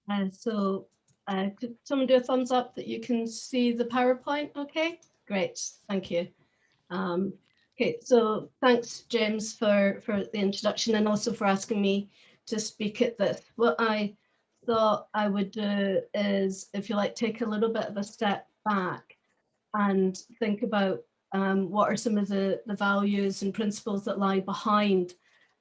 Could someone do a thumbs up that you can see the PowerPoint? Okay, great, thank you. Okay, so thanks, James, for the introduction and also for asking me to speak at this. What I thought I would do is, if you like, take a little bit of a step back and think about what are some of the values and principles that lie behind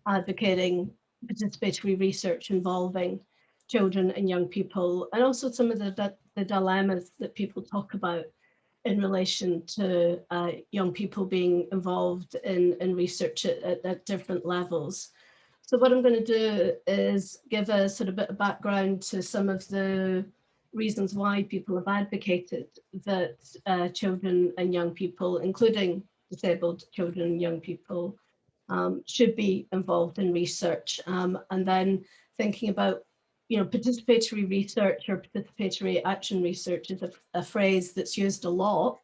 advocating participatory research involving children and young people, and also some of the dilemmas that people talk about in relation to young people being involved in research at different levels. So what I'm going to do is give a sort of bit of background to some of the reasons why people have advocated that children and young people, including disabled children and young people, should be involved in research, and then thinking about, participatory research or participatory action research is a phrase that's used a lot,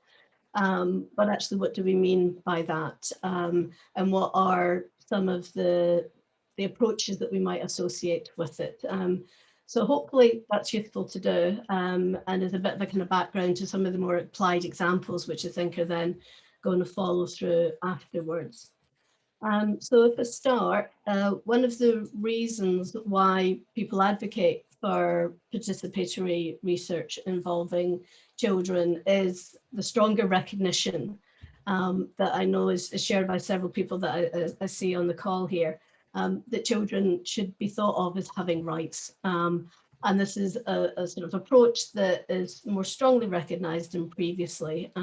but actually what do we mean by that, and what are some of the approaches that we might associate with it. So hopefully that's useful to do, and is a bit of a kind of background to some of the more applied examples, which I think are then going to follow through afterwards. So at the start, one of the reasons why people advocate for participatory research involving children is the stronger recognition that I know is shared by several people that I see on the call here, that children should be thought of as having rights. And this is a sort of approach that is more strongly recognised than previously.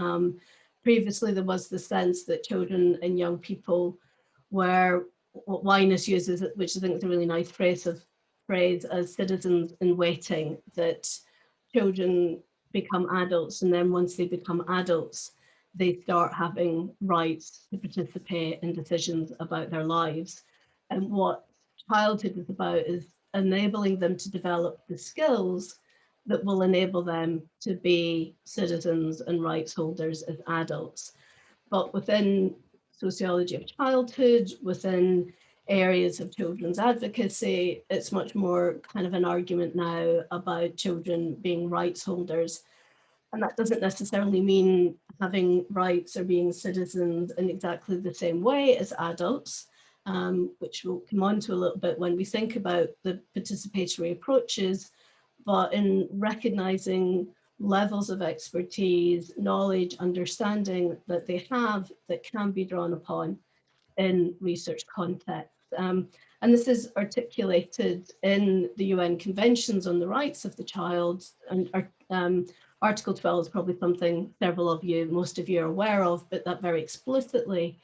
Previously, there was the sense that children and young people were what Linus uses, which I think is a really nice phrase, as citizens in waiting, that children become adults, and then once they become adults, they start having rights to participate in decisions about their lives. And what childhood is about is enabling them to develop the skills that will enable them to be citizens and rights holders as adults. But within sociology of childhood, within areas of children's advocacy, it's much more kind of an argument now about children being rights holders. And that doesn't necessarily mean having rights or being citizens in exactly the same way as adults, which we'll come on to a little bit when we think about the participatory approaches, but in recognizing levels of expertise, knowledge, understanding that they have that can be drawn upon in research context. And this is articulated in the UN Conventions on the Rights of the Child, and Article 12 is probably something several of you, most of you are aware of, but that very explicitly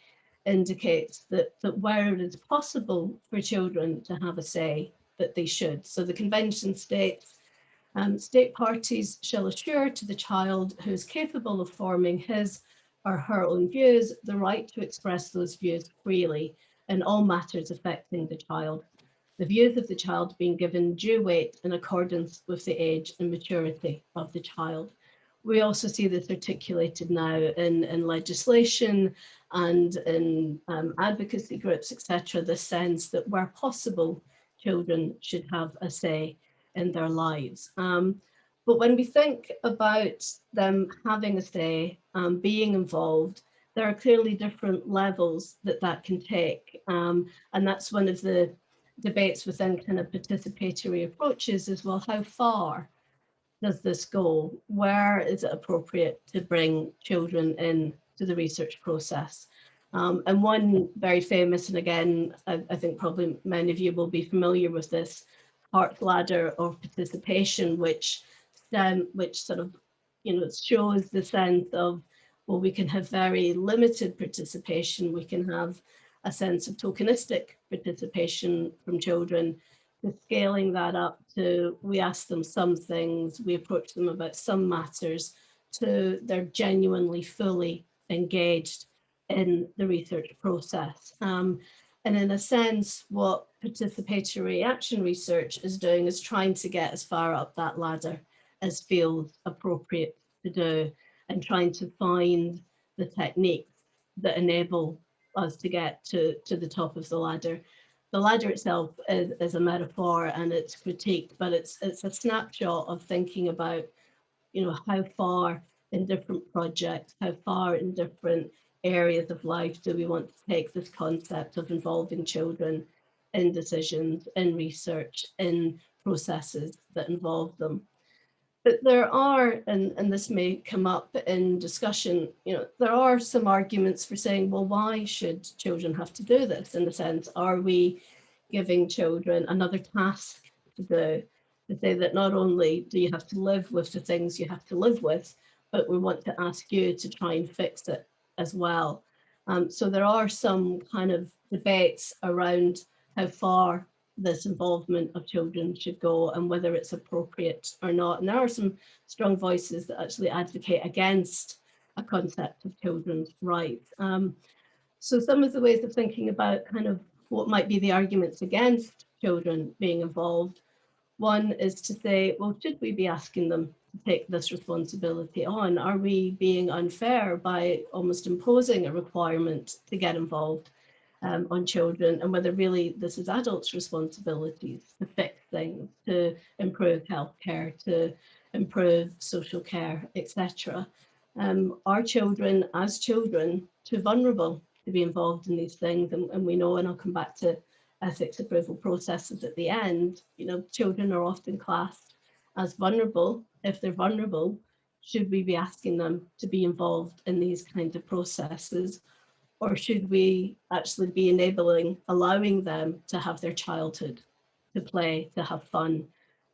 indicates that where it is possible for children to have a say, that they should. So the convention states, state parties shall assure to the child who is capable of forming his or her own views the right to express those views freely in all matters affecting the child, the views of the child being given due weight in accordance with the age and maturity of the child. We also see this articulated now in legislation and in advocacy groups, etc., the sense that where possible, children should have a say in their lives. But when we think about them having a say, being involved, there are clearly different levels that can take. And that's one of the debates within kind of participatory approaches as well. How far does this go? Where is it appropriate to bring children in to the research process? And one very famous, and again, I think probably many of you will be familiar with this, Hart's ladder of participation, which sort of, shows the sense of, well, we can have very limited participation. We can have a sense of tokenistic participation from children, to scaling that up to, we ask them some things, we approach them about some matters, to they're genuinely fully engaged in the research process. And in a sense, what participatory action research is doing is trying to get as far up that ladder as feels appropriate to do, and trying to find the techniques that enable us to get to the top of the ladder. the ladder itself is a metaphor and it's critique, but it's a snapshot of thinking about, how far in different projects, how far in different areas of life do we want to take this concept of involving children in decisions, in research, in processes that involve them. But there are, and this may come up in discussion, there are some arguments for saying, well, why should children have to do this? In the sense, are we giving children another task to do, to say that not only do you have to live with the things you have to live with, but we want to ask you to try and fix it as well. So there are some kind of debates around how far this involvement of children should go and whether it's appropriate or not. And there are some strong voices that actually advocate against a concept of children's rights. So some of the ways of thinking about kind of what might be the arguments against children being involved. One is to say, well, should we be asking them to take this responsibility on? Are we being unfair by almost imposing a requirement to get involved on children, and whether really this is adults' responsibilities to fix things, to improve healthcare, to improve social care, etc. Are children, as children, too vulnerable to be involved in these things? And we know, and I'll come back to ethics approval processes at the end, children are often classed as vulnerable. If they're vulnerable, should we be asking them to be involved in these kinds of processes? Or should we actually be allowing them to have their childhood, to play, to have fun,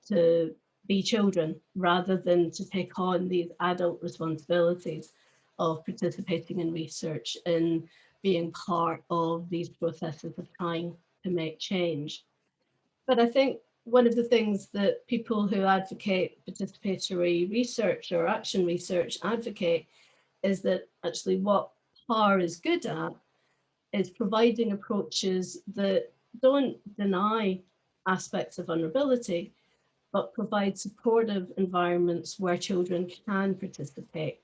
to be children, rather than to take on these adult responsibilities of participating in research and being part of these processes of trying to make change? But I think one of the things that people who advocate participatory research or action research advocate is that actually what PAR is good at is providing approaches that don't deny aspects of vulnerability, but provide supportive environments where children can participate,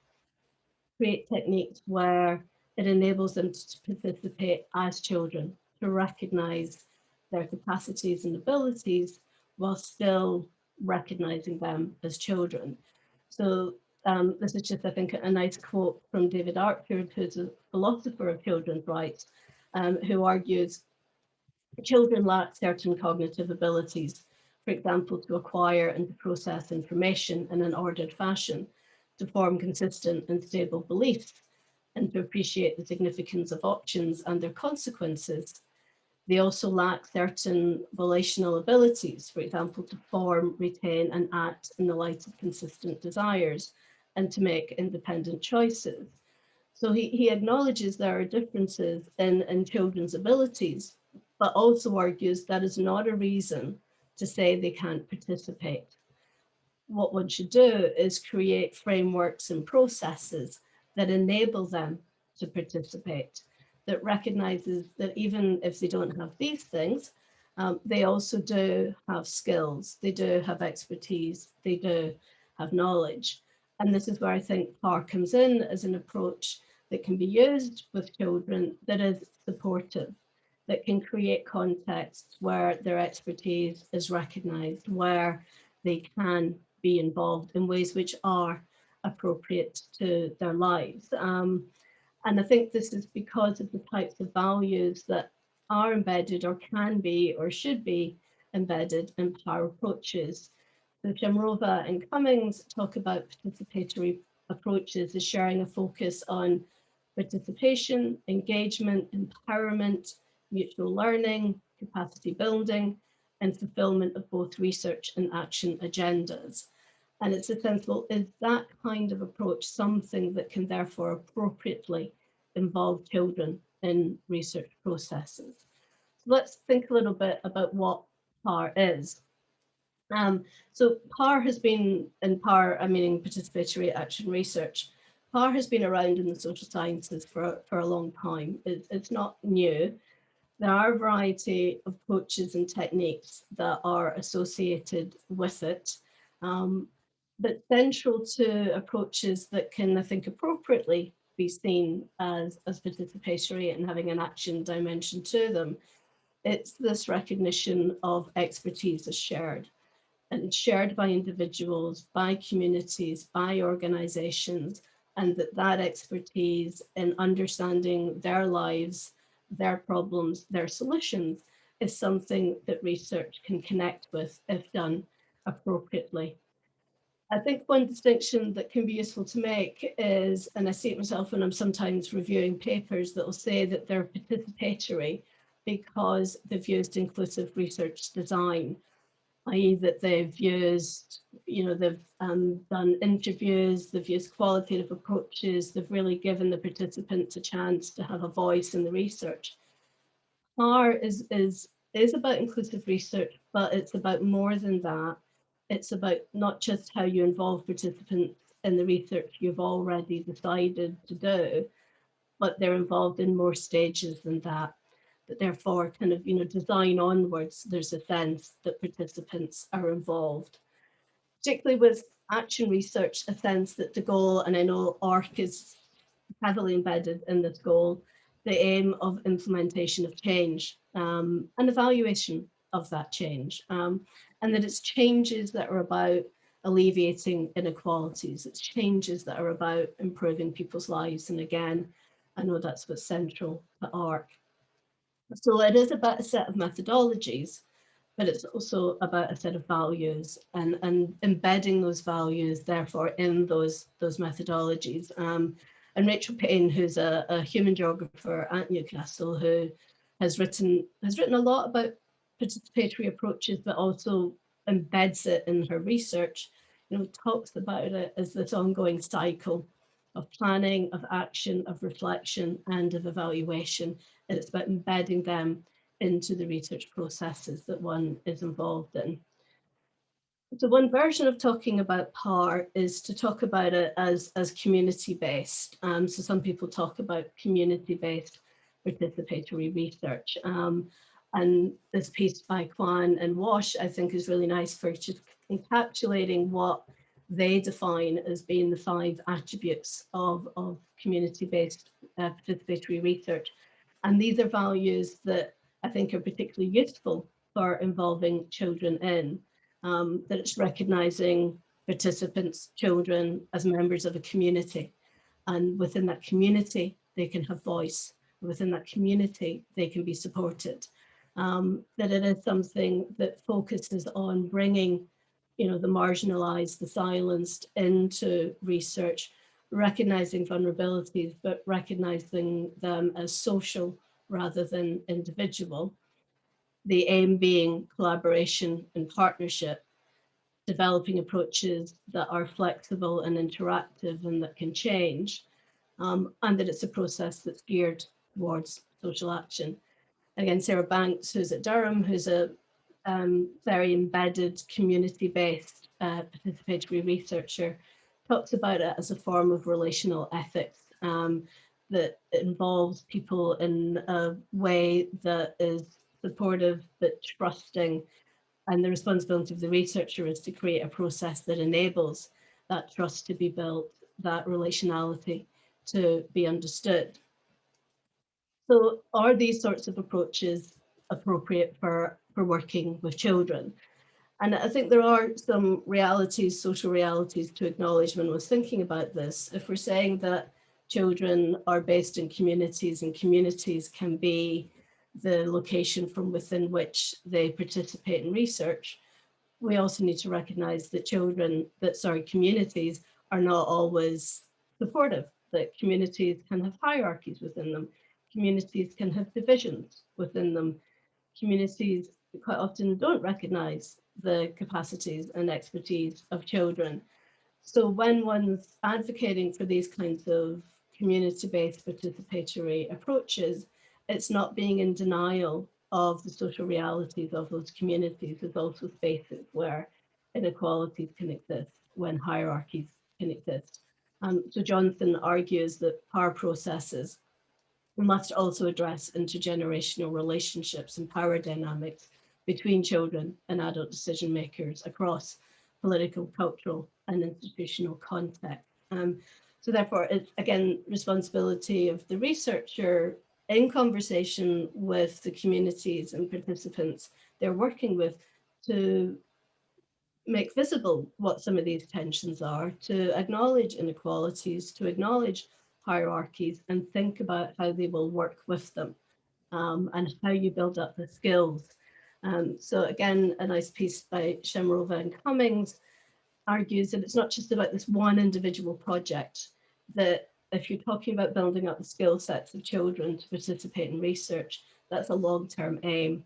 create techniques where it enables them to participate as children, to recognize their capacities and abilities while still recognizing them as children. So this is just, I think, a nice quote from David Archer, who's a philosopher of children's rights, who argues children lack certain cognitive abilities, for example, to acquire and to process information in an ordered fashion, to form consistent and stable beliefs, and to appreciate the significance of options and their consequences. They also lack certain volitional abilities, for example, to form, retain, and act in the light of consistent desires, and to make independent choices. So he acknowledges there are differences in children's abilities, but also argues that is not a reason to say they can't participate. What one should do is create frameworks and processes that enable them to participate, that recognizes that even if they don't have these things, they also do have skills, they do have expertise, they do have knowledge. And this is where I think PAR comes in as an approach that can be used with children that is supportive, that can create contexts where their expertise is recognized, where they can be involved in ways which are appropriate to their lives. And I think this is because of the types of values that are embedded or can be or should be embedded in PAR approaches. So Shamrova and Cummings talk about participatory approaches as sharing a focus on participation, engagement, empowerment, mutual learning, capacity building, and fulfillment of both research and action agendas. And it's a sense, well, is that kind of approach something that can therefore appropriately involve children in research processes? So let's think a little bit about what PAR is. So PAR has been, and PAR, I mean Participatory Action Research, PAR has been around in the social sciences for a long time. It's not new. There are a variety of approaches and techniques that are associated with it. But central to approaches that can, I think, appropriately be seen as participatory and having an action dimension to them It's this recognition of expertise as shared, and shared by individuals, by communities, by organizations, and that expertise in understanding their lives, their problems, their solutions is something that research can connect with if done appropriately. I think one distinction that can be useful to make is, and I see it myself when I'm sometimes reviewing papers that will say that they're participatory because they've used inclusive research design, i.e. that they've used, they've done interviews, they've used qualitative approaches, they've really given the participants a chance to have a voice in the research. PAR is about inclusive research, but it's about more than that. It's about not just how you involve participants in the research you've already decided to do, but they're involved in more stages than that. But therefore, kind of, design onwards, there's a sense that participants are involved. Particularly with action research, a sense that the goal, and I know ARC is heavily embedded in this goal, the aim of implementation of change and evaluation of that change, and that it's changes that are about alleviating inequalities, it's changes that are about improving people's lives. And again, I know that's what's central to ARC. So it is about a set of methodologies, but it's also about a set of values and embedding those values, therefore, in those methodologies. And Rachel Payne, who's a human geographer at Newcastle, who has written a lot about participatory approaches, but also embeds it in her research, talks about it as this ongoing cycle of planning, of action, of reflection, and of evaluation. And it's about embedding them into the research processes that one is involved in. So one version of talking about PAR is to talk about it as community-based. So some people talk about community-based participatory research. And this piece by Kwan and Wash, I think, is really nice for just encapsulating what they define as being the 5 attributes of community-based participatory research. And these are values that I think are particularly useful for involving children in, that it's recognizing participants, children, as members of a community. And within that community, they can have voice. Within that community, they can be supported. That it is something that focuses on bringing, the marginalized, the silenced into research, recognizing vulnerabilities, but recognizing them as social rather than individual. The aim being collaboration and partnership, developing approaches that are flexible and interactive and that can change, and that it's a process that's geared towards social action. Again, Sarah Banks, who's at Durham, who's a very embedded community-based participatory researcher, talks about it as a form of relational ethics that involves people in a way that is supportive but trusting. And the responsibility of the researcher is to create a process that enables that trust to be built, that relationality to be understood. So are these sorts of approaches appropriate for working with children? And I think there are some realities, social realities to acknowledge when we're thinking about this. If we're saying that children are based in communities and communities can be the location from within which they participate in research, we also need to recognize that communities are not always supportive, that communities can have hierarchies within them, communities can have divisions within them, communities quite often don't recognize the capacities and expertise of children. So when one's advocating for these kinds of community-based participatory approaches, it's not being in denial of the social realities of those communities. There's also spaces where inequalities can exist, when hierarchies can exist. So Jonathan argues that power processes must also address intergenerational relationships and power dynamics between children and adult decision makers across political, cultural, and institutional contexts. So therefore, it's again responsibility of the researcher in conversation with the communities and participants they're working with, to make visible what some of these tensions are, to acknowledge inequalities, to acknowledge hierarchies, and think about how they will work with them, and how you build up the skills. So again, a nice piece by Shemrova and Cummings argues that it's not just about this one individual project, that if you're talking about building up the skill sets of children to participate in research, that's a long-term aim.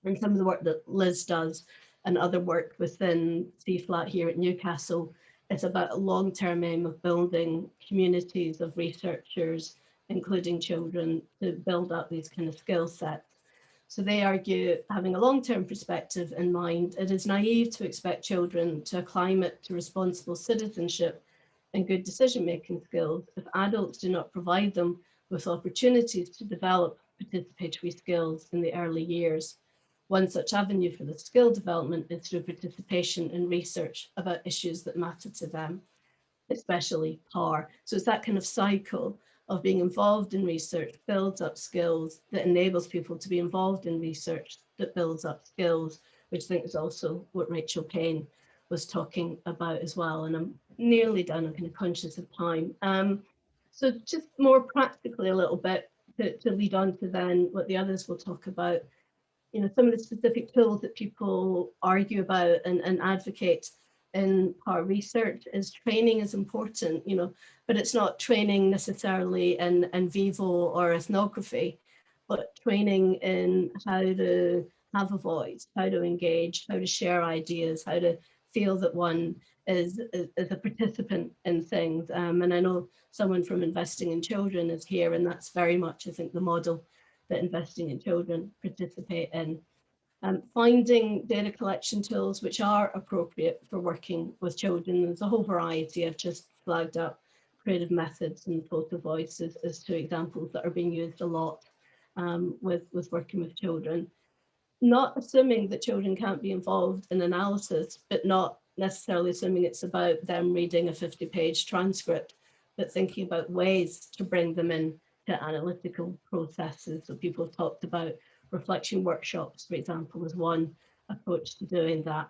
And some of the work that Liz does and other work within CFLAT here at Newcastle is about a long-term aim of building communities of researchers, including children, to build up these kind of skill sets. So they argue, having a long-term perspective in mind, it is naive to expect children to acclimate to responsible citizenship and good decision-making skills if adults do not provide them with opportunities to develop participatory skills in the early years. One such avenue for the skill development is through participation in research about issues that matter to them, especially PAR. So it's that kind of cycle of being involved in research, builds up skills, that enables people to be involved in research, that builds up skills, which I think is also what Rachel Payne was talking about as well. And I'm nearly done, I'm kind of conscious of time. So just more practically a little bit to lead on to then what the others will talk about. Some of the specific tools that people argue about and advocate in PAR research is training is important, but it's not training necessarily in vivo or ethnography, but training in how to have a voice, how to engage, how to share ideas, how to feel that one is a participant in things. And I know someone from Investing in Children is here, and that's very much, I think, the model that Investing in Children participate in. Finding data collection tools which are appropriate for working with children. There's a whole variety. I've just flagged up creative methods and photo voices as two examples that are being used a lot with working with children. Not assuming that children can't be involved in analysis, but not necessarily assuming it's about them reading a 50-page transcript, but thinking about ways to bring them in to analytical processes. So people have talked about reflection workshops, for example, as one approach to doing that.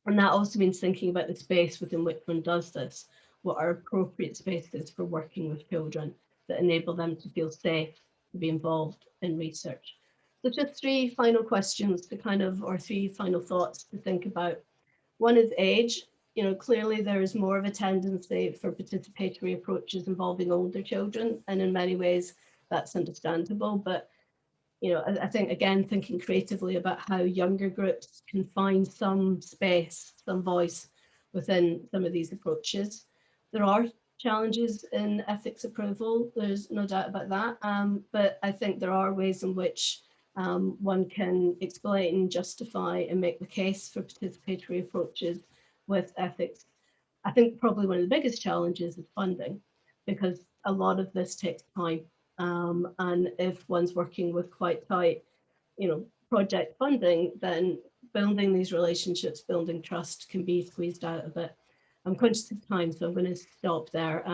And that also means thinking about the space within which one does this. What are appropriate spaces for working with children that enable them to feel safe to be involved in research? So just three final questions to or three final thoughts to think about. One is age. Clearly there is more of a tendency for participatory approaches involving older children, and in many ways that's understandable. But I think, again, thinking creatively about how younger groups can find some space, some voice within some of these approaches. There are challenges in ethics approval, there's no doubt about that, but I think there are ways in which one can explain, justify, and make the case for participatory approaches with ethics. I think probably one of the biggest challenges is funding, because a lot of this takes time. And if one's working with quite tight, project funding, then building these relationships, building trust can be squeezed out a bit. I'm conscious of time, so I'm going to stop there.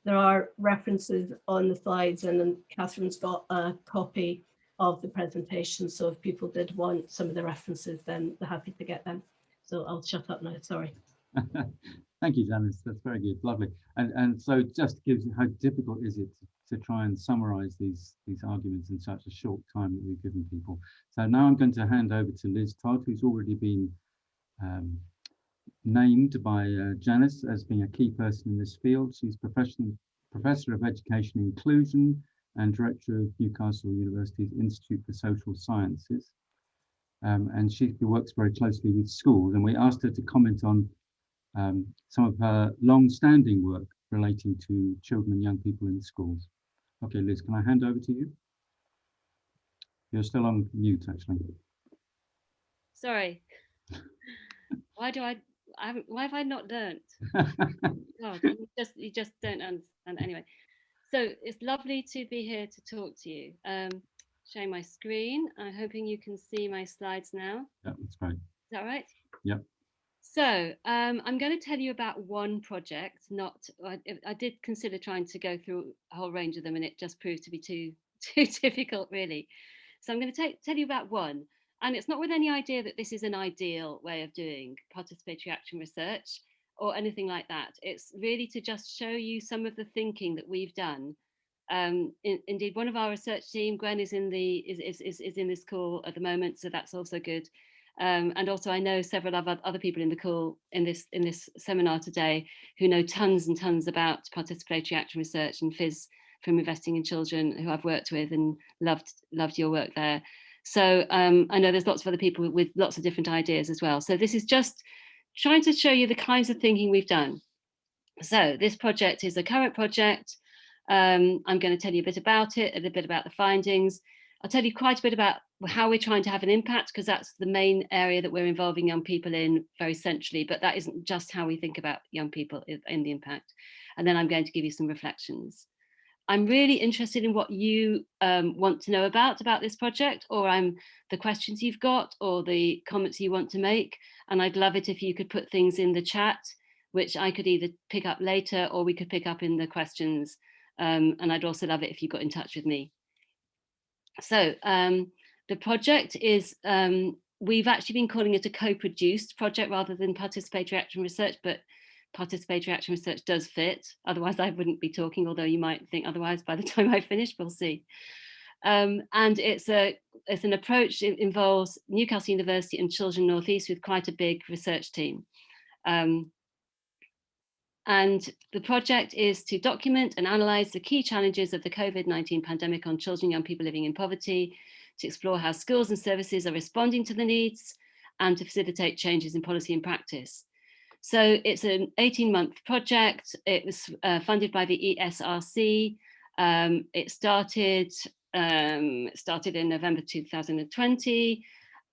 There are references on the slides, and then Catherine's got a copy of the presentation. So if people did want some of the references, then they're happy to get them. So I'll shut up now, sorry. Thank you, Janice. That's very good, lovely. And so just gives you how difficult is it to try and summarize these arguments in such a short time that we've given people. So now I'm going to hand over to Liz Todd, who's already been named by Janice as being a key person in this field. She's Professor of Education Inclusion and Director of Newcastle University's Institute for Social Sciences. And she works very closely with schools, and we asked her to comment on some of her long-standing work relating to children and young people in schools. Okay, Liz, can I hand over to you? You're still on mute, actually. Sorry. Why have I not learnt? God, you just don't understand. Anyway, so it's lovely to be here to talk to you. Showing my screen. I'm hoping you can see my slides now. Yeah, that's great. Is that right? Yep. So I'm going to tell you about one project. I did consider trying to go through a whole range of them, and it just proved to be too too difficult, really. So I'm going to tell you about one. And it's not with any idea that this is an ideal way of doing participatory action research or anything like that. It's really to just show you some of the thinking that we've done. Indeed, one of our research team, Gwen, is in this call at the moment, so that's also good. And also, I know several other people in the call in this seminar today who know tons and tons about participatory action research and FIS from Investing in Children, who I've worked with and loved your work there. So I know there's lots of other people with lots of different ideas as well. So this is just trying to show you the kinds of thinking we've done. So this project is a current project. I'm going to tell you a bit about it, a little bit about the findings. I'll tell you quite a bit about how we're trying to have an impact, because that's the main area that we're involving young people in very centrally, but that isn't just how we think about young people in the impact. And then I'm going to give you some reflections. I'm really interested in what you want to know about this project, or the questions you've got, or the comments you want to make. And I'd love it if you could put things in the chat, which I could either pick up later or we could pick up in the questions. And I'd also love it if you got in touch with me. So the project is, we've actually been calling it a co-produced project rather than participatory action research, but participatory action research does fit. Otherwise, I wouldn't be talking, although you might think otherwise by the time I finish, we'll see. And it's an approach. It involves Newcastle University and Children North East with quite a big research team. And the project is to document and analyse the key challenges of the COVID-19 pandemic on children and young people living in poverty, to explore how schools and services are responding to the needs, and to facilitate changes in policy and practice. So it's an 18-month project. It was funded by the ESRC. It started in November 2020.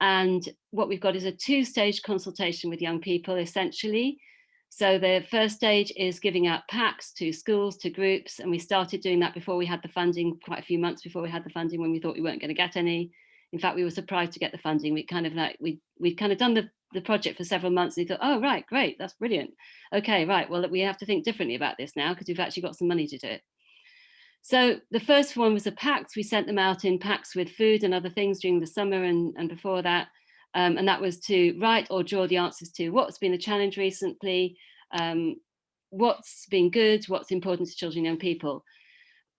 And what we've got is a two-stage consultation with young people, essentially. So the first stage is giving out packs to schools, to groups, and we started doing that before we had the funding, quite a few months before we had the funding, when we thought we weren't going to get any. In fact, we were surprised to get the funding. We'd kind of done the project for several months, and we thought, oh, right, great, that's brilliant. Okay, right, well, we have to think differently about this now because we've actually got some money to do it. So the first one was the packs. We sent them out in packs with food and other things during the summer and before that. And that was to write or draw the answers to what's been a challenge recently, what's been good, what's important to children and young people.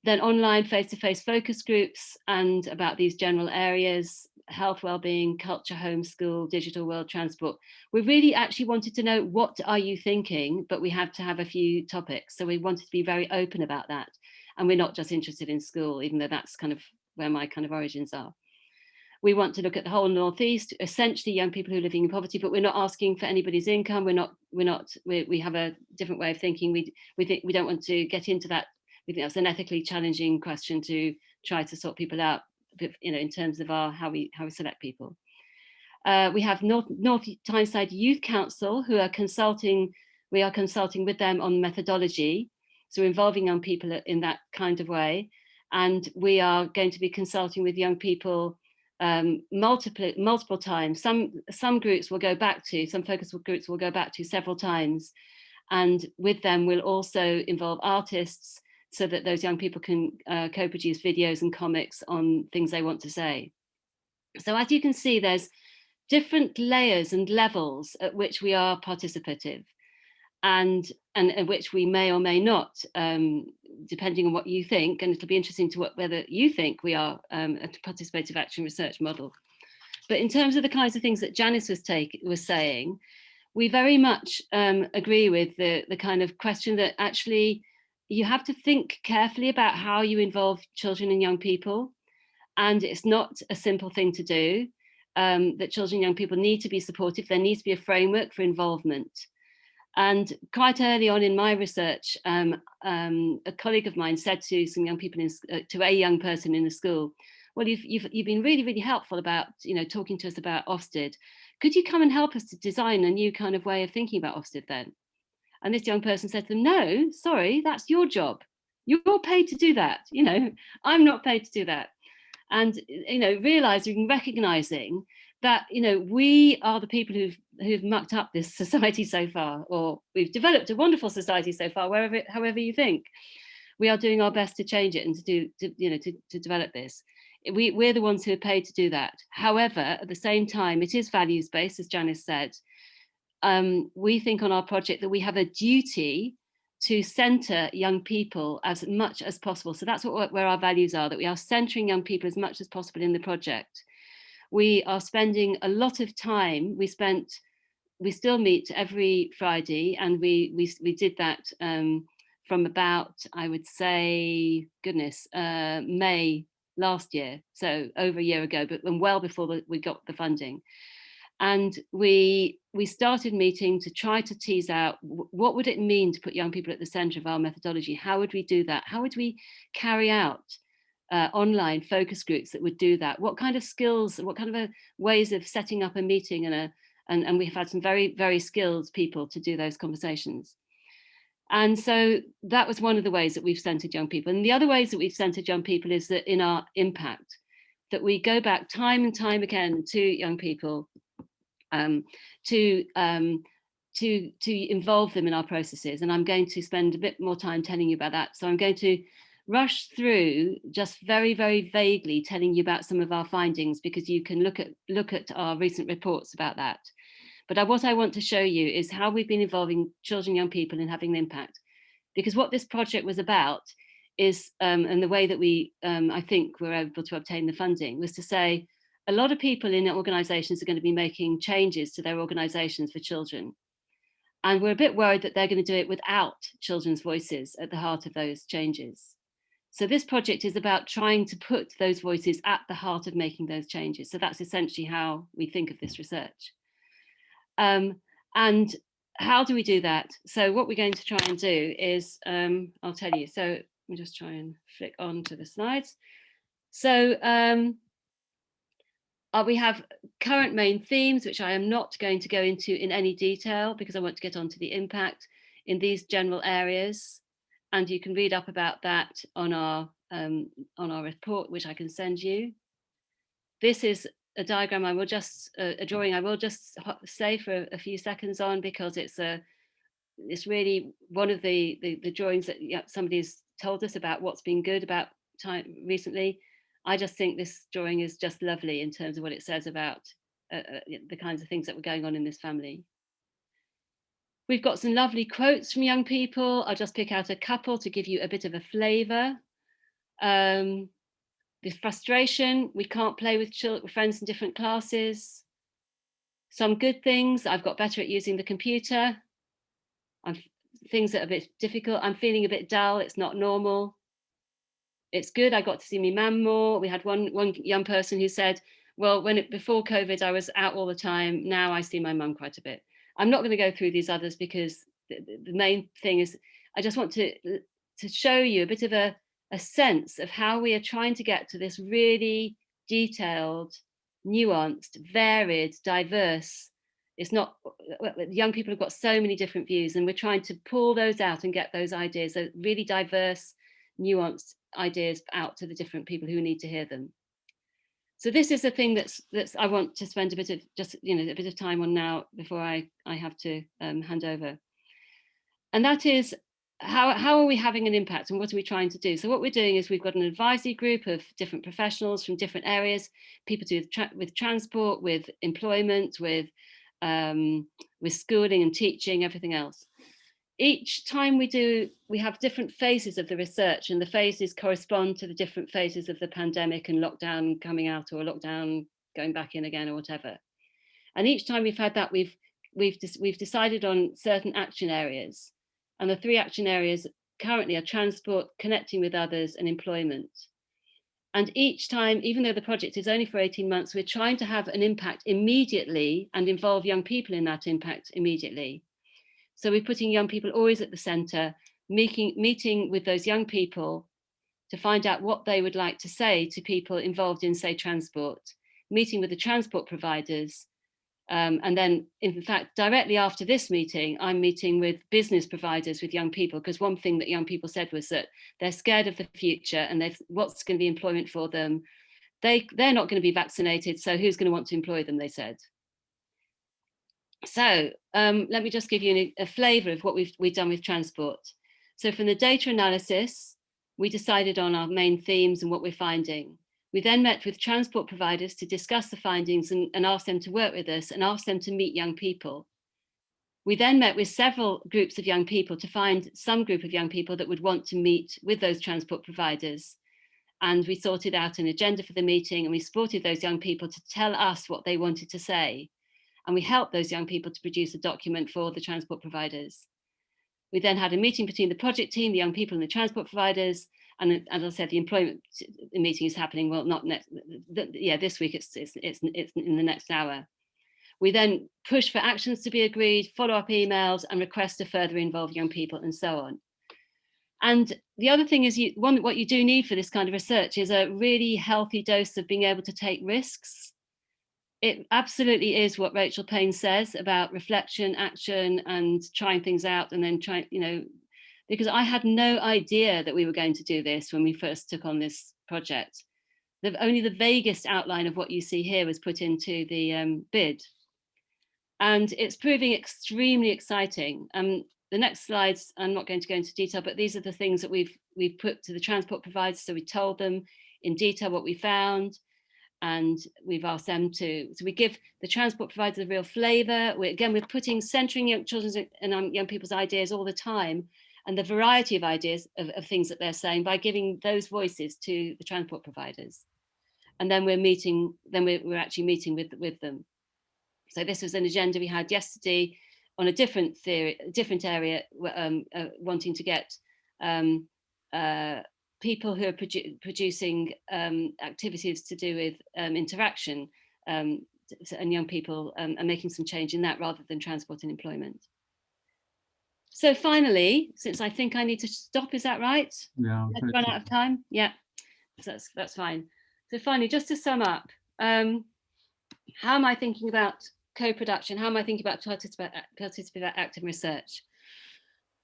Then online face-to-face focus groups and about these general areas, health, well-being, culture, homeschool, digital world, transport. We really actually wanted to know, what are you thinking? But we had to have a few topics. So we wanted to be very open about that. And we're not just interested in school, even though that's kind of where my kind of origins are. We want to look at the whole North East, essentially young people who are living in poverty, but we're not asking for anybody's income. We have a different way of thinking. We think we don't want to get into that. We think that's an ethically challenging question to try to sort people out, in terms of how we select people. We have North Tyneside Youth Council, who are consulting. We are consulting with them on methodology, so involving young people in that kind of way. And we are going to be consulting with young people multiple times. Some groups will go back to, some focus groups will go back to several times. And with them, we'll also involve artists so that those young people can co-produce videos and comics on things they want to say. So as you can see, there's different layers and levels at which we are participative, and at which we may or may not, depending on what you think, and it'll be interesting to whether you think we are a participative action research model. But in terms of the kinds of things that Janice was saying, we very much agree with the kind of question that actually you have to think carefully about how you involve children and young people. And it's not a simple thing to do, that children and young people need to be supportive. There needs to be a framework for involvement. And quite early on in my research, a colleague of mine said to some young people, to a young person in the school, well, you've been really, really helpful about, talking to us about Ofsted. Could you come and help us to design a new kind of way of thinking about Ofsted then? And this young person said to them, no, sorry, that's your job. You're paid to do that. I'm not paid to do that. And, realizing, recognizing that, we are the people who've mucked up this society so far, or we've developed a wonderful society so far, however you think. we are doing our best to change it and to develop this. We're the ones who are paid to do that. However, at the same time, it is values-based, as Janice said. We think on our project that we have a duty to centre young people as much as possible. So that's where our values are, that we are centering young people as much as possible in the project. We are spending a lot of time. We still meet every Friday, and we did that from about, I would say, May last year, so over a year ago, but well before we got the funding. And we started meeting to try to tease out what would it mean to put young people at the centre of our methodology. How would we do that? How would we carry out online focus groups that would do that? What kind of skills, what kind of ways of setting up a meeting, and we've had some very, very skilled people to do those conversations. And so that was one of the ways that we've centred young people. And the other ways that we've centred young people is that in our impact, that we go back time and time again to young people to involve them in our processes. And I'm going to spend a bit more time telling you about that. So I'm going to rush through just very, very vaguely telling you about some of our findings, because you can look at our recent reports about that. But what I want to show you is how we've been involving children, young people, and having an impact. Because what this project was about is, and the way that we, I think, were able to obtain the funding, was to say, a lot of people in organisations are going to be making changes to their organisations for children. And we're a bit worried that they're going to do it without children's voices at the heart of those changes. So this project is about trying to put those voices at the heart of making those changes. So that's essentially how we think of this research. And how do we do that? So what we're going to try and do is, I'll tell you. So let me just try and flick on to the slides. So we have current main themes, which I am not going to go into in any detail because I want to get on to the impact in these general areas. And you can read up about that on our report, which I can send you. This is a diagram I will just, a drawing I will just say for a few seconds on, because it's really one of the drawings that somebody's told us about what's been good about time recently. I just think this drawing is just lovely in terms of what it says about the kinds of things that were going on in this family. We've got some lovely quotes from young people. I'll just pick out a couple to give you a bit of a flavour. The frustration, we can't play with friends in different classes. Some good things, I've got better at using the computer. Things that are a bit difficult, I'm feeling a bit dull, it's not normal. It's good, I got to see my mum more. We had one young person who said, well, before COVID, I was out all the time. Now I see my mum quite a bit. I'm not going to go through these others because the main thing is, I just want to show you a bit of a sense of how we are trying to get to this really detailed, nuanced, varied, diverse. It's not, young people have got so many different views, and we're trying to pull those out and get those ideas, so really diverse, nuanced ideas out to the different people who need to hear them. So this is the thing that's I want to spend a bit of time on now before I have to hand over. And that is, how are we having an impact, and what are we trying to do? So what we're doing is we've got an advisory group of different professionals from different areas, people to do with transport, with employment, with schooling and teaching, everything else. Each time we have different phases of the research, and the phases correspond to the different phases of the pandemic and lockdown coming out, or lockdown going back in again, or whatever. And each time we've had that, we've decided on certain action areas. And the 3 action areas currently are transport, connecting with others, and employment. And each time, even though the project is only for 18 months, we're trying to have an impact immediately and involve young people in that impact immediately. So we're putting young people always at the centre, meeting with those young people to find out what they would like to say to people involved in, say, transport, meeting with the transport providers. And then, in fact, directly after this meeting, I'm meeting with business providers with young people, because one thing that young people said was that they're scared of the future and what's going to be employment for them. They're not going to be vaccinated, so who's going to want to employ them, they said. So let me just give you a flavour of what we've done with transport. So from the data analysis, we decided on our main themes and what we're finding. We then met with transport providers to discuss the findings and ask them to work with us and ask them to meet young people. We then met with several groups of young people to find some group of young people that would want to meet with those transport providers. And we sorted out an agenda for the meeting, and we supported those young people to tell us what they wanted to say. And we helped those young people to produce a document for the transport providers. We then had a meeting between the project team, the young people and the transport providers. And as I said, the employment meeting is happening, well, not next, this week, it's in the next hour. We then push for actions to be agreed, follow-up emails, and requests to further involve young people, and so on. And the other thing is, what you do need for this kind of research is a really healthy dose of being able to take risks. It absolutely is what Rachel Payne says about reflection, action, and trying things out, and then trying, because I had no idea that we were going to do this when we first took on this project. Only the vaguest outline of what you see here was put into the bid. And it's proving extremely exciting. The next slides, I'm not going to go into detail, but these are the things that we've put to the transport providers. So we told them in detail what we found, and we've asked them to, so we give the transport providers a real flavour. We're centering young children's and young people's ideas all the time, and the variety of ideas of things that they're saying by giving those voices to the transport providers. And then we're actually meeting with them. So this was an agenda we had yesterday on a different area, wanting to get people who are producing activities to do with interaction, and young people are making some change in that rather than transport and employment. So finally, since I think I need to stop, is that right? Yeah. Let's run out of time. Yeah, so that's fine. So finally, just to sum up, how am I thinking about co-production? How am I thinking about participative active research?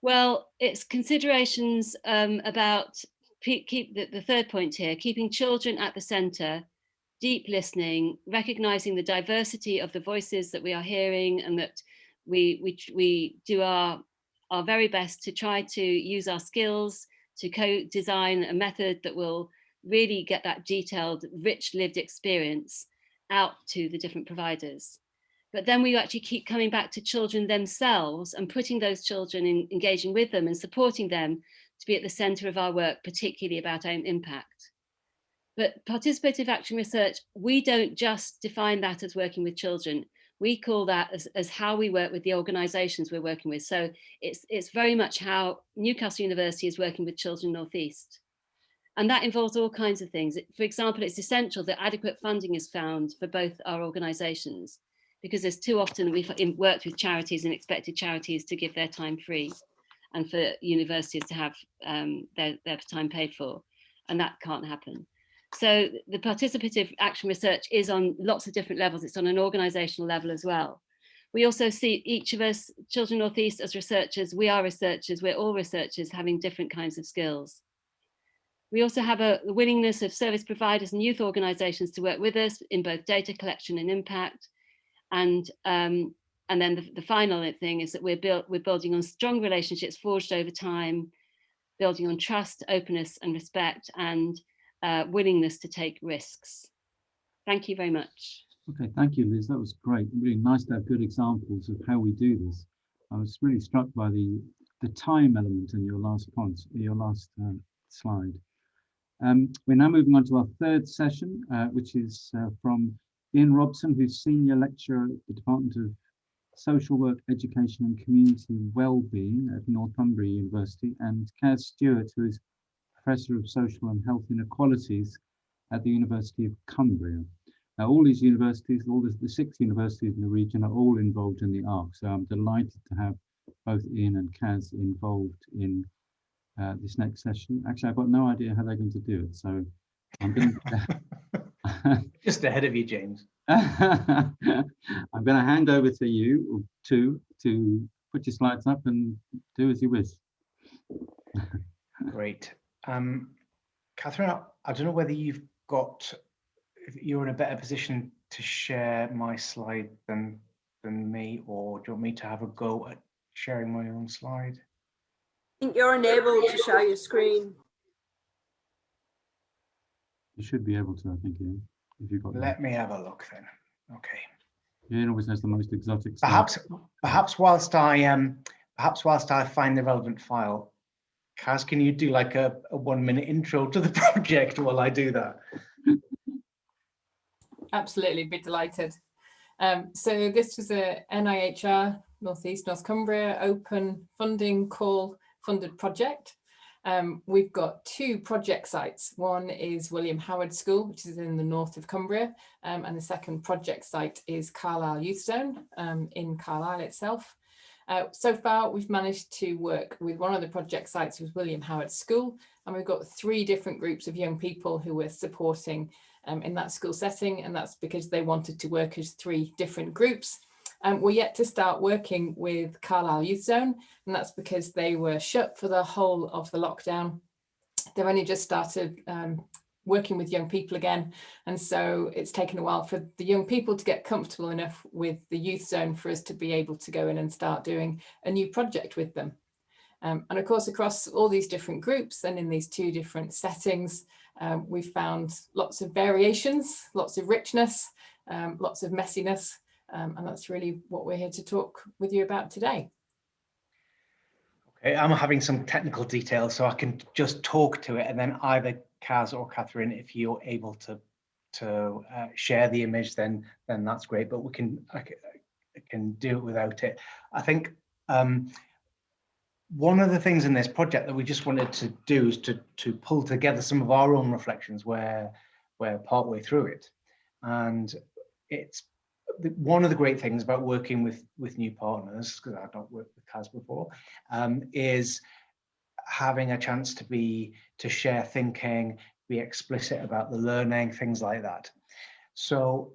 Well, it's considerations about the third point here, keeping children at the centre, deep listening, recognising the diversity of the voices that we are hearing, and that we do our very best to try to use our skills to co-design a method that will really get that detailed, rich lived experience out to the different providers. But then we actually keep coming back to children themselves and putting those children in, engaging with them and supporting them to be at the centre of our work, particularly about our impact. But participative action research, we don't just define that as working with children. We call that as how we work with the organisations we're working with. So it's very much how Newcastle University is working with Children North East. And that involves all kinds of things. For example, it's essential that adequate funding is found for both our organisations, because there's too often we've worked with charities and expected charities to give their time free, and for universities to have their time paid for, and that can't happen. So the participative action research is on lots of different levels. It's on an organisational level as well. We also see each of us, Children North East, as researchers. We are researchers. We're all researchers having different kinds of skills. We also have a willingness of service providers and youth organisations to work with us in both data collection and impact. And then the final thing is that we're building on strong relationships forged over time, building on trust, openness and respect, and willingness to take risks. Thank you very much. Okay, thank you, Liz. That was great. Really nice to have good examples of how we do this. I was really struck by the time element in your last point, your last slide. We're now moving on to our third session, which is from Ian Robson, who's Senior Lecturer at the Department of Social Work, Education and Community Wellbeing at Northumbria University, and Kaz Stewart, who is Professor of Social and Health Inequalities at the University of Cumbria. Now, all these universities, all the 6 universities in the region are all involved in the ARC, so I'm delighted to have both Ian and Kaz involved in this next session. Actually, I've got no idea how they're going to do it, so I'm going to... Just ahead of you, James. I'm going to hand over to you to put your slides up and do as you wish. Great. Catherine, I don't know whether you're in a better position to share my slide than me, or do you want me to have a go at sharing my own slide? I think you're unable to share your screen. You should be able to, I think, Ian, if you've got that. Let me have a look then. Okay. Ian always has the most exotic stuff. Perhaps whilst I find the relevant file, Kaz, can you do like a 1-minute intro to the project while I do that? Absolutely, be delighted. So this was a NIHR, North Cumbria, open funding call funded project. We've got 2 project sites. One is William Howard School, which is in the north of Cumbria, and the second project site is Carlisle Youth Zone in Carlisle itself. So far, we've managed to work with one of the project sites with William Howard School, and we've got 3 different groups of young people who we're supporting in that school setting, and that's because they wanted to work as 3 different groups. We're yet to start working with Carlisle Youth Zone, and that's because they were shut for the whole of the lockdown. They've only just started working with young people again, and so it's taken a while for the young people to get comfortable enough with the youth zone for us to be able to go in and start doing a new project with them. And of course, across all these different groups and in these 2 different settings, we've found lots of variations, lots of richness, lots of messiness, and that's really what we're here to talk with you about today. Okay, I'm having some technical details, so I can just talk to it, and then either Kaz or Catherine, if you're able to share the image, then that's great. But I can do it without it. I think one of the things in this project that we just wanted to do is to pull together some of our own reflections where we're partway through it, and it's one of the great things about working with new partners, because I've not worked with Kaz before, is having a chance to share thinking, be explicit about the learning, things like that. So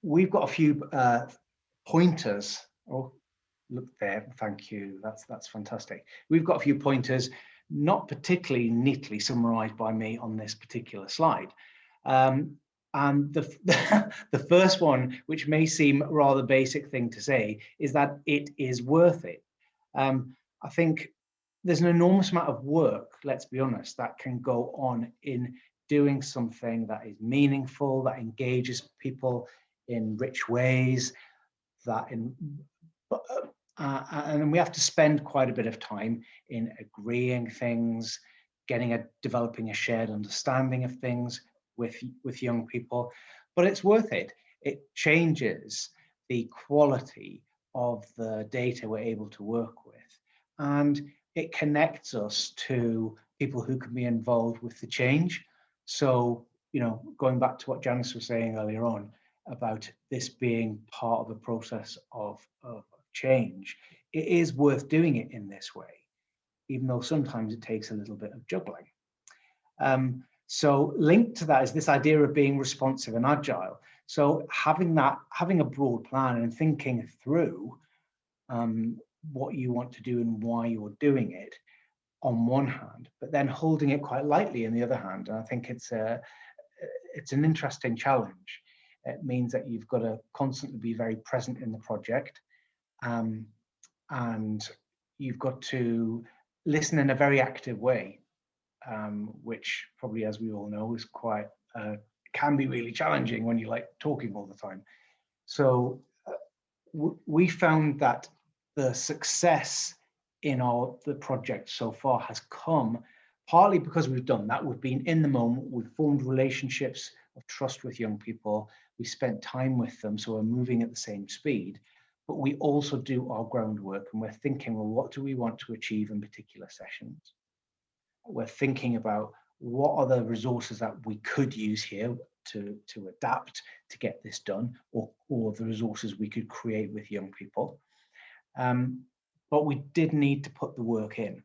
we've got a few pointers. Oh, look there, thank you. That's fantastic. We've got a few pointers, not particularly neatly summarized by me on this particular slide. And the first one, which may seem a rather basic thing to say, is that it is worth it. I think there's an enormous amount of work, let's be honest, that can go on in doing something that is meaningful, that engages people in rich ways, and we have to spend quite a bit of time in agreeing things, developing a shared understanding of things with young people, but it's worth it. It changes the quality of the data we're able to work with, and it connects us to people who can be involved with the change. So, going back to what Janice was saying earlier on about this being part of a process of change, it is worth doing it in this way, even though sometimes it takes a little bit of juggling. So linked to that is this idea of being responsive and agile. So having a broad plan and thinking through what you want to do and why you're doing it on one hand, but then holding it quite lightly in the other hand. And I think it's an interesting challenge. It means that you've got to constantly be very present in the project, and you've got to listen in a very active way. Which probably, as we all know, is can be really challenging when you like talking all the time. So we found that the success in the project so far has come partly because we've done that. We've been in the moment, we've formed relationships of trust with young people, we spent time with them, so we're moving at the same speed. But we also do our groundwork, and we're thinking, well, what do we want to achieve in particular sessions? We're thinking about what are the resources that we could use here to adapt to get this done, or the resources we could create with young people. But we did need to put the work in.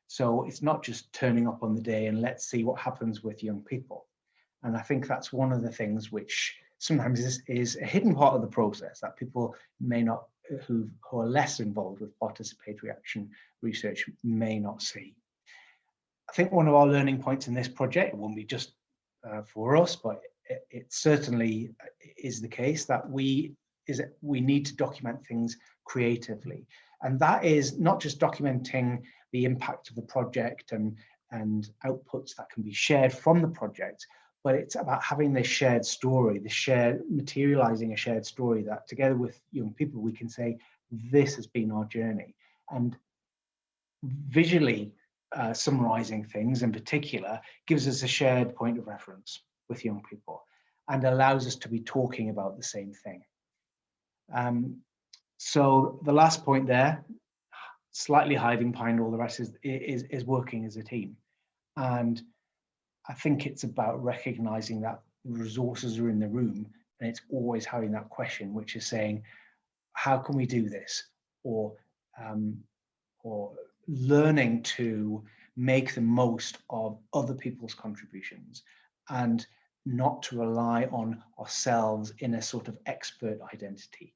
So it's not just turning up on the day and let's see what happens with young people. And I think that's one of the things which sometimes is a hidden part of the process that people may not, who are less involved with participatory action research, may not see. I think one of our learning points in this project, it won't be just for us, but it certainly is the case, that we need to document things creatively. And that is not just documenting the impact of the project and outputs that can be shared from the project, but it's about having this shared story, materializing a shared story that together with young people, we can say, this has been our journey. And visually summarizing things in particular gives us a shared point of reference with young people and allows us to be talking about the same thing. So the last point there, slightly hiding behind all the rest, is working as a team. And I think it's about recognizing that resources are in the room, and it's always having that question, which is saying, how can we do this? Or learning to make the most of other people's contributions and not to rely on ourselves in a sort of expert identity.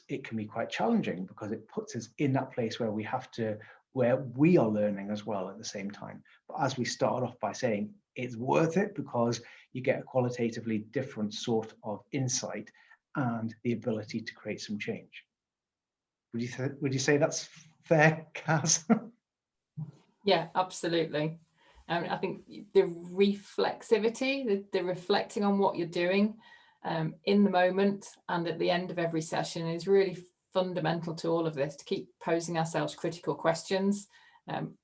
It can be quite challenging because it puts us in that place where we are learning as well at the same time. But as we start off by saying, it's worth it because you get a qualitatively different sort of insight and the ability to create some change. Would you say that's fair, Kaz? Yeah, absolutely. I think the reflexivity, the reflecting on what you're doing in the moment and at the end of every session is really fundamental to all of this, to keep posing ourselves critical questions.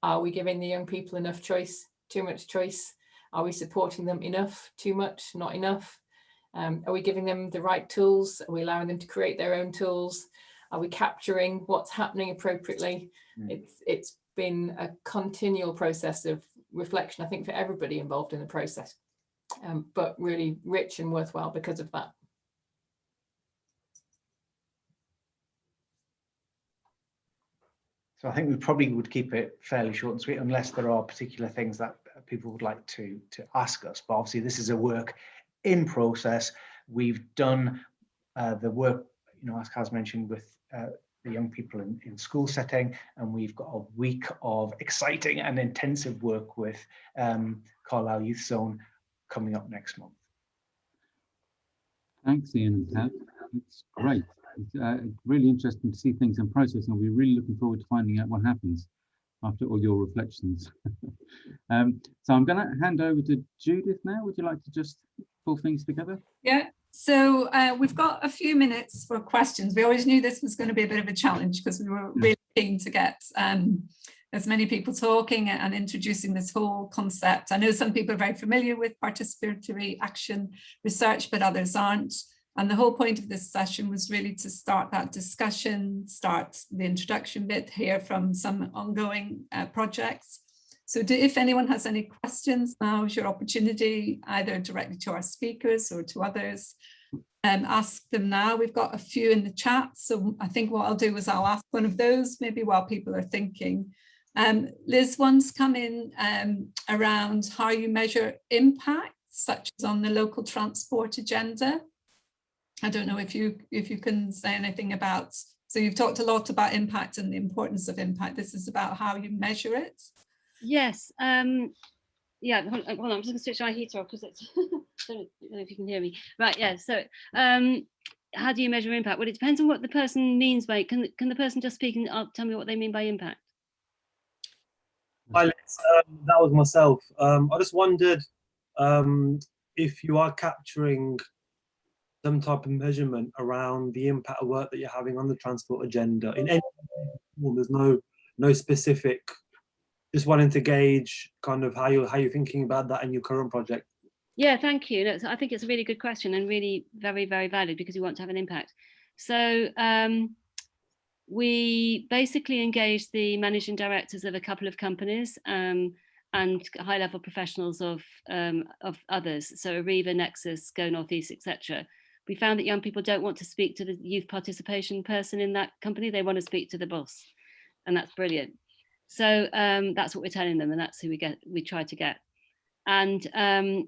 Are we giving the young people enough choice, too much choice? Are we supporting them enough, too much, not enough? Are we giving them the right tools? Are we allowing them to create their own tools? Are we capturing what's happening appropriately? It's been a continual process of reflection, I think, for everybody involved in the process, but really rich and worthwhile because of that. So I think we probably would keep it fairly short and sweet, unless there are particular things that people would like to ask us. But obviously, this is a work in process. We've done the work, as Kaz mentioned, with the young people in school setting, and we've got a week of exciting and intensive work with Carlisle Youth Zone coming up next month. Thanks, Ian and Kat. It's great. It's really interesting to see things in process, and we're really looking forward to finding out what happens after all your reflections. So I'm going to hand over to Judith now. Would you like to just pull things together? Yeah. So we've got a few minutes for questions. We always knew this was going to be a bit of a challenge because we were really keen to get as many people talking and introducing this whole concept. I know some people are very familiar with participatory action research, but others aren't. And the whole point of this session was really to start that discussion, start the introduction bit, hear from some ongoing projects. So if anyone has any questions, now is your opportunity, either directly to our speakers or to others. Ask them now. We've got a few in the chat. So I think what I'll do is I'll ask one of those, maybe while people are thinking. Liz, one's come in around how you measure impact, such as on the local transport agenda. I don't know if you can say anything about, so you've talked a lot about impact and the importance of impact. This is about how you measure it. Yes. Yeah, hold on, I'm just going to switch my heater off because it's, I don't know if you can hear me. Right, yeah, so how do you measure impact? Well, it depends on what the person means by, can the person just speak and tell me what they mean by impact? Hi, Liz, that was myself. I just wondered if you are capturing some type of measurement around the impact of work that you're having on the transport agenda. In any form, there's no specific. Just wanting to gauge kind of how you're thinking about that in your current project. Yeah, thank you. No, I think it's a really good question and really very, very valid because we want to have an impact. So we basically engaged the managing directors of a couple of companies and high-level professionals of others. So Ariva, Nexus, Go Northeast, etc. We found that young people don't want to speak to the youth participation person in that company. They want to speak to the boss, and that's brilliant. So that's what we're telling them, and that's who we try to get. And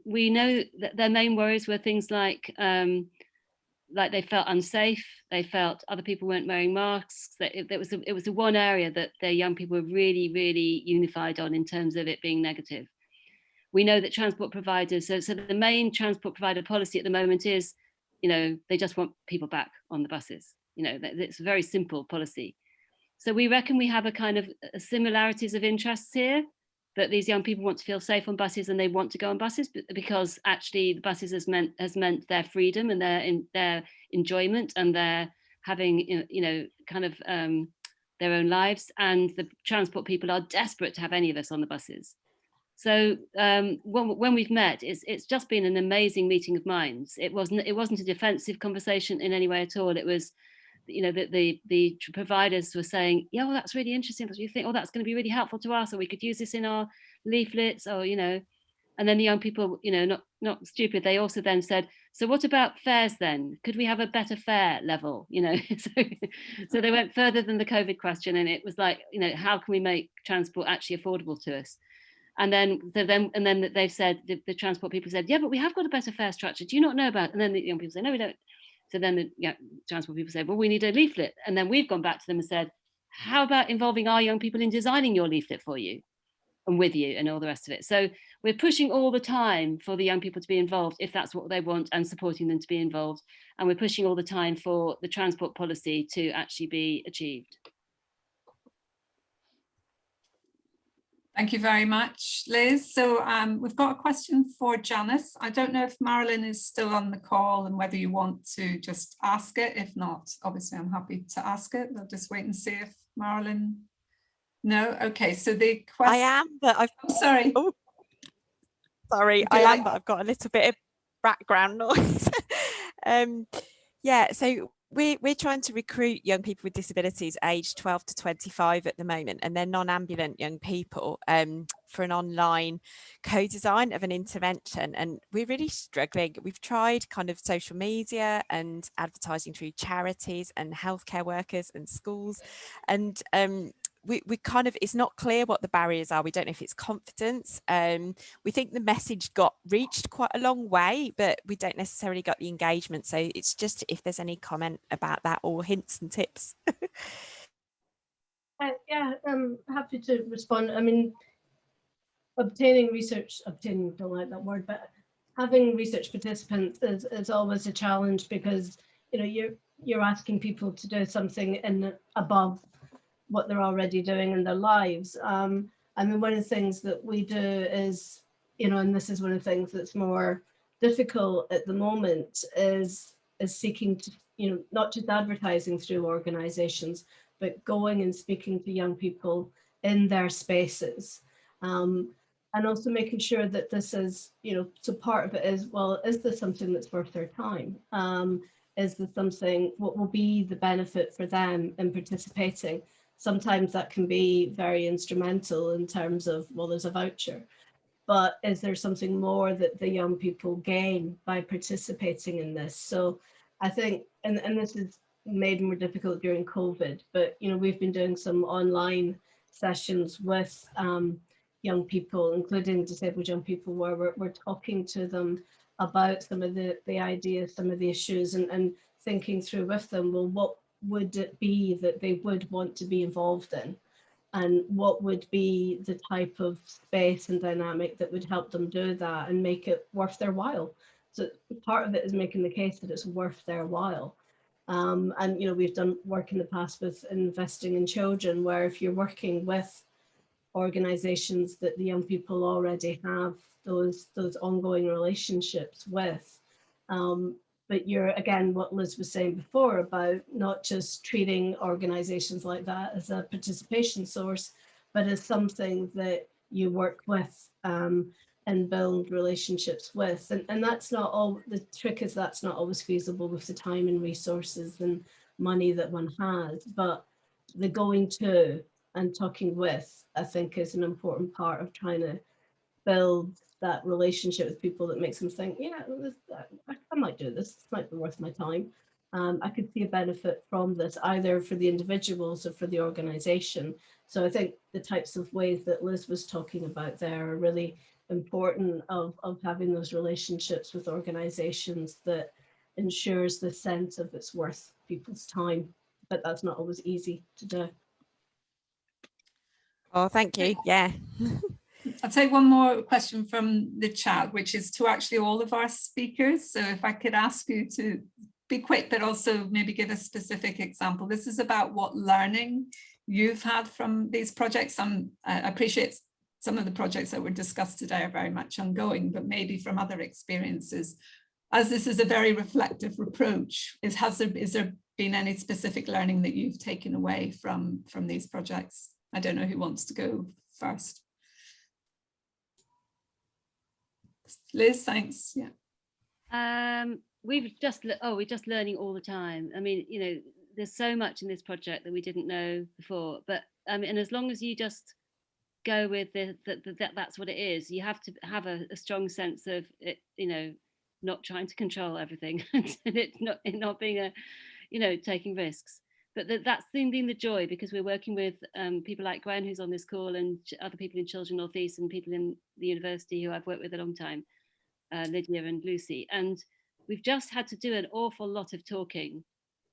we know that their main worries were things like they felt unsafe, they felt other people weren't wearing masks. That it was the one area that their young people were really, really unified on in terms of it being negative. We know that transport providers, so the main transport provider policy at the moment is, they just want people back on the buses. It's a very simple policy. So we reckon we have a kind of similarities of interests here. that these young people want to feel safe on buses and they want to go on buses because actually the buses has meant their freedom and their enjoyment and their having, kind of their own lives, and the transport people are desperate to have any of us on the buses. So when we've met, it's just been an amazing meeting of minds. It wasn't a defensive conversation in any way at all. It was, the providers were saying, yeah, well, that's really interesting. But you think, oh, that's going to be really helpful to us, or we could use this in our leaflets, or and then the young people, not stupid. They also then said, so what about fares then? Could we have a better fare level? So they went further than the COVID question, and it was like, how can we make transport actually affordable to us? And then they've said, the transport people said, yeah, but we have got a better fare structure. Do you not know about it? And then the young people say, no, we don't. So then the transport people said, well, we need a leaflet. And then we've gone back to them and said, how about involving our young people in designing your leaflet for you and with you and all the rest of it? So we're pushing all the time for the young people to be involved if that's what they want, and supporting them to be involved. And we're pushing all the time for the transport policy to actually be achieved. Thank you very much, Liz. So we've got a question for Janice. I don't know if Marilyn is still on the call and whether you want to just ask it. If not, obviously I'm happy to ask it. I'll just wait and see if Marilyn. No, okay. So the question. I am, but I'm sorry. Oh, sorry, I am, but I've got a little bit of background noise. Yeah, so we're trying to recruit young people with disabilities aged 12 to 25 at the moment, and they're non-ambulant young people, for an online co-design of an intervention, and we're really struggling. We've tried kind of social media and advertising through charities and healthcare workers and schools, and we kind of, it's not clear what the barriers are. We don't know if it's confidence. We think the message reached quite a long way, but we don't necessarily got the engagement. So it's just if there's any comment about that or hints and tips. Yeah, I'm happy to respond. I mean, obtaining, don't like that word, but having research participants is always a challenge, because you're asking people to do something above what they're already doing in their lives. I mean, one of the things that we do is, and this is one of the things that's more difficult at the moment, is seeking to, not just advertising through organizations, but going and speaking to young people in their spaces. And also making sure that this is, so part of it is, well, is this something that's worth their time? Is this something, what will be the benefit for them in participating? Sometimes that can be very instrumental in terms of, well, there's a voucher, but is there something more that the young people gain by participating in this? So I think, and this is made more difficult during COVID, but we've been doing some online sessions with young people, including disabled young people, where we're talking to them about some of the ideas, some of the issues, and thinking through with them, well, what would it be that they would want to be involved in, and what would be the type of space and dynamic that would help them do that and make it worth their while. So part of it is making the case that it's worth their while. And we've done work in the past with investing in children, where if you're working with organizations that the young people already have those ongoing relationships with, but you're, again, what Liz was saying before about not just treating organizations like that as a participation source, but as something that you work with and build relationships with. And that's not all, the trick is that's not always feasible with the time and resources and money that one has, but the going to and talking with, I think, is an important part of trying to build that relationship with people that makes them think, yeah, I might do this, this might be worth my time. I could see a benefit from this, either for the individuals or for the organization. So I think the types of ways that Liz was talking about there are really important, of having those relationships with organizations that ensures the sense of it's worth people's time, but that's not always easy to do. Oh, thank you. Yeah. I'll take one more question from the chat, which is to actually all of our speakers. So if I could ask you to be quick, but also maybe give a specific example. This is about what learning you've had from these projects. I appreciate some of the projects that were discussed today are very much ongoing, but maybe from other experiences, as this is a very reflective approach, is there been any specific learning that you've taken away from these projects? I don't know who wants to go first. Liz, thanks. Yeah. We're just learning all the time. I mean, you know, there's so much in this project that we didn't know before, but and as long as you just go with that's what it is, you have to have a strong sense of it, you know, not trying to control everything and it not being a, you know, taking risks. But that's been the joy, because we're working with people like Gwen, who's on this call, and other people in Children North East, and people in the university who I've worked with a long time, Lydia and Lucy. And we've just had to do an awful lot of talking.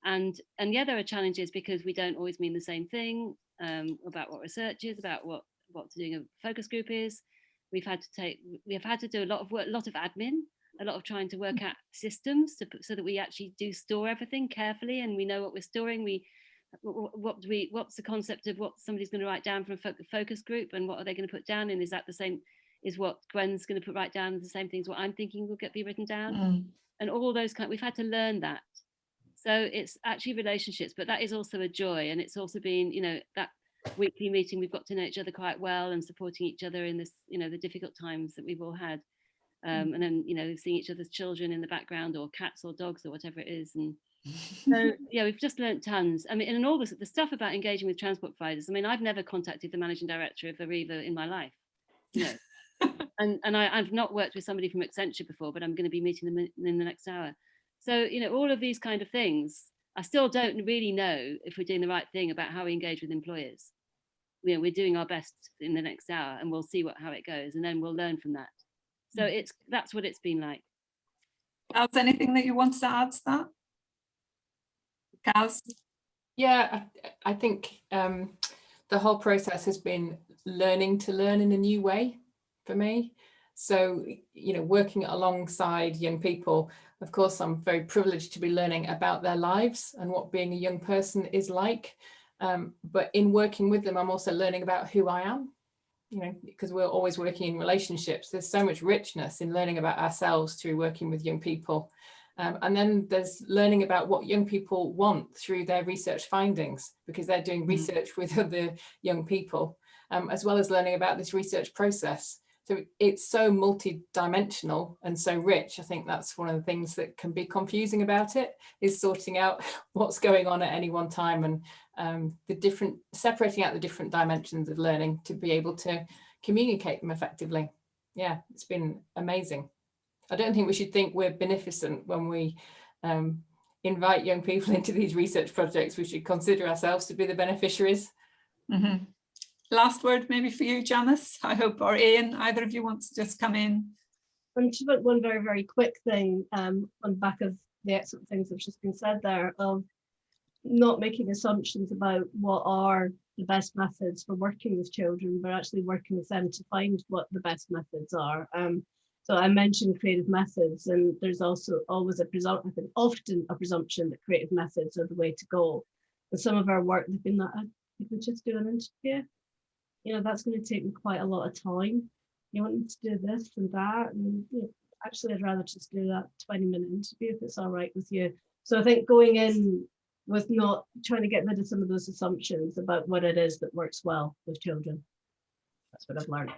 And yeah, there are challenges because we don't always mean the same thing about what research is, about what doing a focus group is. We have had to do a lot of work, a lot of admin, a lot of trying to work out systems so that we actually do store everything carefully and we know what we're storing. What's the concept of what somebody's going to write down from a focus group, and what are they going to put down, and is that the same, is what Gwen's going to write down the same things what I'm thinking will be written down, and all those we've had to learn that. So it's actually relationships, but that is also a joy, and it's also been, you know, that weekly meeting, we've got to know each other quite well and supporting each other in this, you know, the difficult times that we've all had. And then, you know, seeing each other's children in the background, or cats or dogs or whatever it is. And so, yeah, we've just learnt tons. I mean, and all this, the stuff about engaging with transport providers. I mean, I've never contacted the managing director of Arriva in my life, you know, and I've not worked with somebody from Accenture before, but I'm going to be meeting them in the next hour. So, you know, all of these kind of things, I still don't really know if we're doing the right thing about how we engage with employers. You know, we're doing our best in the next hour, and we'll see how it goes, and then we'll learn from that. So that's what it's been like. Kaz, anything that you want to add to that? Kaz? Yeah, I think the whole process has been learning to learn in a new way for me. So, you know, working alongside young people, of course, I'm very privileged to be learning about their lives and what being a young person is like. But in working with them, I'm also learning about who I am. You know, because we're always working in relationships, there's so much richness in learning about ourselves through working with young people. And then there's learning about what young people want through their research findings, because they're doing research with other young people, as well as learning about this research process. So it's so multi-dimensional and so rich. I think that's one of the things that can be confusing about it, is sorting out what's going on at any one time, and separating out the different dimensions of learning to be able to communicate them effectively. Yeah, it's been amazing. I don't think we should think we're beneficent when we invite young people into these research projects. We should consider ourselves to be the beneficiaries. Mm-hmm. Last word maybe for you, Janice, I hope, or Ian, either of you wants to just come in. And just one very, very quick thing on the back of the excellent things that have just been said there, of not making assumptions about what are the best methods for working with children, but actually working with them to find what the best methods are. So I mentioned creative methods, and there's also always often a presumption that creative methods are the way to go. And some of our work, they've been like, you could just do an interview. You know, that's going to take me quite a lot of time. You want me to do this and that, and you know, actually I'd rather just do that 20-minute interview if it's all right with you. So I think going in with not trying to get rid of some of those assumptions about what it is that works well with children. That's what I've learned.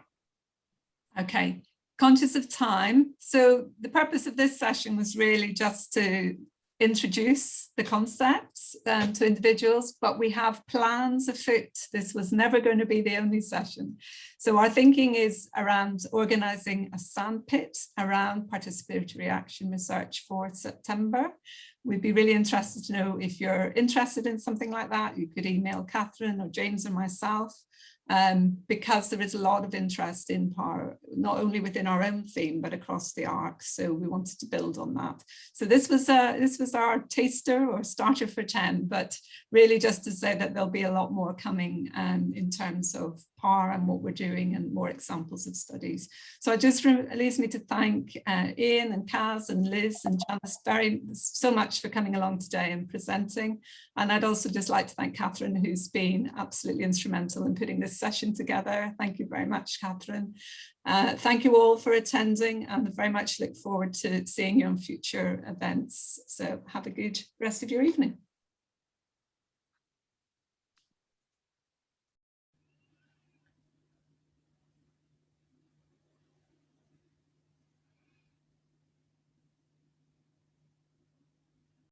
Okay, conscious of time. So the purpose of this session was really just to introduce the concepts to individuals, but we have plans afoot. This was never going to be the only session. So our thinking is around organising a sandpit around participatory action research for September. We'd be really interested to know if you're interested in something like that. You could email Catherine or James or myself, because there is a lot of interest in PAR, not only within our own theme, but across the arc. So we wanted to build on that. So this was our taster or starter for 10, but really just to say that there'll be a lot more coming in terms of PAR and what we're doing, and more examples of studies. So it just leaves me to thank Ian and Kaz and Liz and Janice so much for coming along today and presenting. And I'd also just like to thank Catherine, who's been absolutely instrumental in putting this session together. Thank you very much, Catherine. Thank you all for attending, and very much look forward to seeing you on future events. So have a good rest of your evening.